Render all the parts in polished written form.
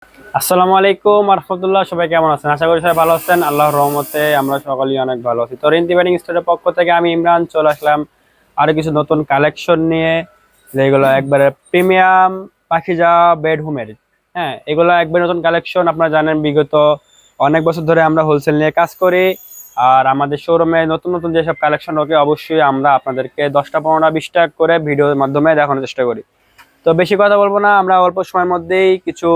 আসসালামু আলাইকুম রাহমাতুল্লাহ। সবাই কেমন আছেন? আশা করি সবাই ভালো আছেন। আল্লাহর রহমতে আমরা সকলেই অনেক ভালো আছি। তো রিন্তি ব্যাটিং স্টোরের পক্ষ থেকে আমি ইমরান চলে আসলাম আরো কিছু নতুন কালেকশন নিয়ে, যেগুলো একবারে প্রিমিয়াম পাখিজা বেডরুমের। হ্যাঁ, এগুলো একবারে নতুন কালেকশন। আপনারা জানেন বিগত অনেক বছর ধরে আমরা হোলসেল নিয়ে কাজ করি, আর আমাদের শোরুমে নতুন নতুন যেসব কালেকশন ওকে অবশ্যই আমরা আপনাদেরকে 10টা 15টা 20টা করে ভিডিওর মাধ্যমে দেখানোর চেষ্টা করি। তো বেশি কথা বলবো না, আমরা অল্প সময়ের মধ্যেই কিছু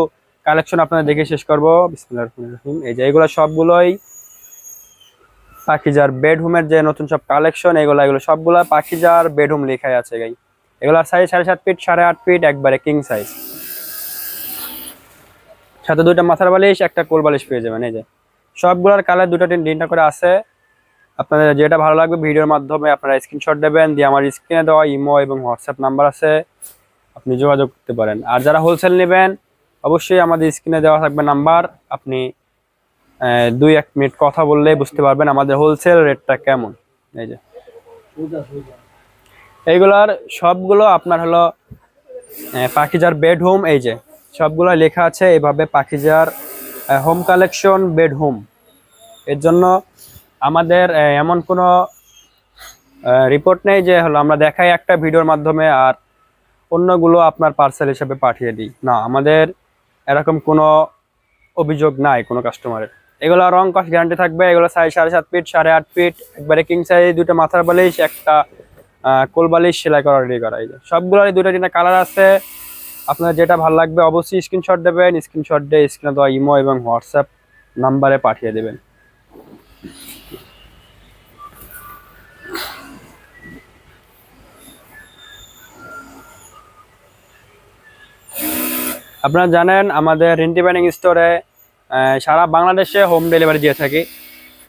কালেকশন আপনাদের দেখে শেষ করবো। বিসমিল্লাহির রহমানির রহিম। এই যে এগুলো সবগুলোই পাখিজার বেডরুমের যে নতুন সব কালেকশন, এগুলো সবগুলো পাখিজার বেডরুম লেখাই আছে গাই। এগুলোর সাইজ 7.5 ফিট 8.5 ফিট, একবারে কিং সাইজ। সাথে দুইটা মাথার বালিশ, একটা কোল বালিশ পেয়ে যাবেন। এই যে সবগুলোর কালার দুটো তিনটা করে আছে। আপনাদের যেটা ভালো লাগবে ভিডিওর মাধ্যমে আপনারা স্ক্রিনশট দেবেন, দিয়ে আমার স্ক্রিনে দেওয়া ইমো এবং হোয়াটসঅ্যাপ নাম্বার আছে, আপনি যোগাযোগ করতে পারেন। আর যারা হোলসেল নেবেন অবশ্যই আমাদের স্ক্রিনে দেওয়া থাকবে নাম্বার, আপনি 2-1 মিনিট কথা বললে বুঝতে পারবেন আমাদের হোলসেল রেটটা কেমন। এই যে এইগুলার সবগুলো আপনার হলো পাখিজার বেডরুম। এই যে সবগুলো লেখা আছে এইভাবে, পাখিজার হোম কালেকশন বেডরুম। এর জন্য আমাদের এমন কোনো রিপোর্ট নেই যে হলো আমরা দেখাই একটা ভিডিওর মাধ্যমে আর অন্যগুলো আপনার পার্সেল হিসেবে পাঠিয়ে দিই, না, আমাদের এরকম কোনো অভিযোগ নাই কোনো কাস্টমারের। এগুলো রং কস গ্যারান্টি থাকবে। এগুলো সাইজ 7.5 ফিট 8.5 ফিট, একবারে কিং সাইজ। দুটো মাথার বালিশ, একটা কোল বালিশ সেলাই করা রেডি করা। এই যে সবগুলোরই দুটো তিনটা কালার আছে। আপনার যেটা ভালো লাগবে অবশ্যই স্ক্রিনশট দেবেন, স্ক্রিনশট দিয়ে স্ক্রিনে দেওয়া ইমো এবং হোয়াটসঅ্যাপ নাম্বারে পাঠিয়ে দেবেন। আপনারা জানেন আমাদের রিন্তি ব্যাটিং স্টোরে সারা বাংলাদেশে হোম ডেলিভারি দিয়ে থাকি,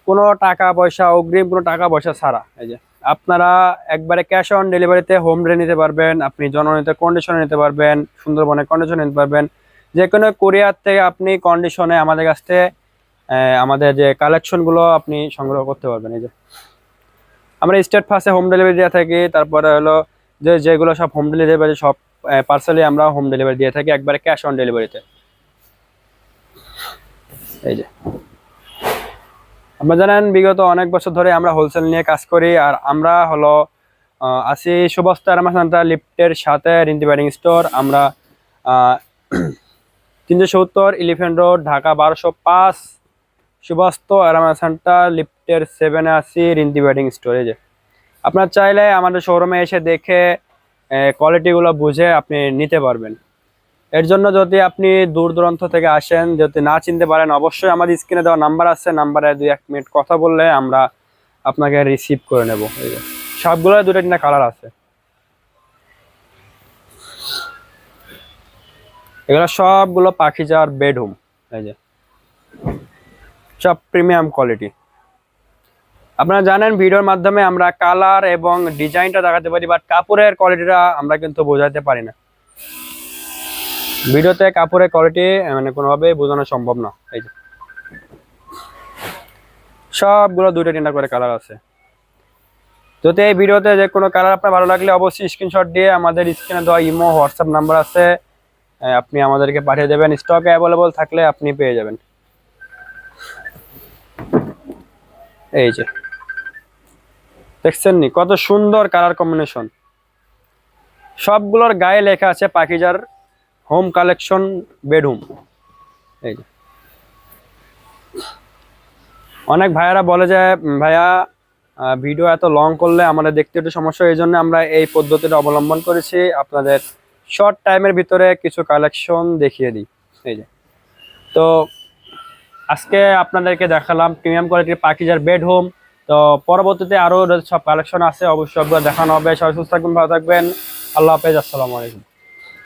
কোনো টাকা পয়সা অগ্রিম, কোনো টাকা পয়সা ছাড়া। এই যে আপনারা একবারে ক্যাশ অন ডেলিভারিতে হোম ডেলিভারি নিতে পারবেন, আপনি জননীতে কন্ডিশনে নিতে পারবেন, সুন্দরবনে কন্ডিশনে নিতে পারবেন। যে কোনো কোরিয়ার থেকে আপনি কন্ডিশনে আমাদের কাছ থেকে আমাদের যে কালেকশনগুলো আপনি সংগ্রহ করতে পারবেন। এই যে আমরা স্টেট ফার্স্টে হোম ডেলিভারি দিয়ে থাকি, তারপরে হলো যেগুলো সব হোম ডেলিভারি সব পার্সেলে আমরা হোম ডেলিভারি দিয়ে থাকি একবারে ক্যাশ অন ডেলিভারিতে। এই যে আমরা জানেন বিগত অনেক বছর ধরে আমরা হোলসেল নিয়ে কাজ করি, আর আমরা হলো আছি সুবস্তা আরামা সেন্টার লিফটের সাথে রিন্তি ব্যাটিং স্টোর। আমরা 370 এলিফ্যান্ট রোড, ঢাকা 1205, সুবস্ত আরামা সেন্টার লিফটের 7-এ আছি রিন্তি ব্যাটিং স্টোর। এই যে আপনার চাইলে আমাদের শোরুমে এসে দেখে কোয়ালিটিগুলো বুঝে আপনি নিতে পারবেন। এর জন্য যদি আপনি দূর দূরান্ত থেকে আসেন, যদি না চিনতে পারেন, অবশ্যই আমাদের স্ক্রিনে দেওয়া নাম্বার আছে, নাম্বারে 2-1 মিনিট কথা বললে আমরা আপনাকে রিসিভ করে নেব। এই যে সবগুলো দুটো তিনটা কালার আছে। এগুলো সবগুলো পাখিজার বেডরুম। এই যে সব প্রিমিয়াম কোয়ালিটি। আপনারা জানেন ভিডিওর মাধ্যমে আমরা কালার এবং ডিজাইনটা দেখাতে পারি, বাট কাপড়ের কোয়ালিটিটা আমরা কিন্তু বোঝাতে পারি না। ভিডিওতে কাপড়ের কোয়ালিটি মানে কোনোভাবে বোঝানো সম্ভব না। এই যে সবগুলো দুটো তিনটা করে কালার আছে। যদি এই ভিডিওতে যে কোনো কালার আপনার ভালো লাগলে অবশ্যই স্ক্রিনশট দিয়ে আমাদের স্ক্রিনে দেওয়া ইমো হোয়াটসঅ্যাপ নাম্বার আছে, আপনি আমাদেরকে পাঠিয়ে দেবেন। স্টকে অ্যাভেলেবল থাকলে আপনি পেয়ে যাবেন। এই যে দেখছেন নি কত সুন্দর কালার কম্বিনেশন। সবগুলোর গায়ে লেখা আছে পাখিজার হোম কালেকশন বেডরুম। এই যে অনেক ভাইয়ারা বলে যে ভাইয়া ভিডিও এত লং করলে আমাদের দেখতে একটু সমস্যা, এই জন্য আমরা এই পদ্ধতিটা অবলম্বন করেছি, আপনাদের শর্ট টাইমের ভিতরে কিছু কালেকশন দেখিয়ে দিই। এই যে তো আজকে আপনাদেরকে দেখালাম প্রিমিয়াম কোয়ালিটির পাখিজার বেডরুম। তো পরবর্তীতে আরও সব কালেকশন আছে, অবশ্যই দেখানো হবে। সবাই সুস্থ থাকবেন, ভালো থাকবেন। আল্লাহ হাফেজ, আসসালামু আলাইকুম।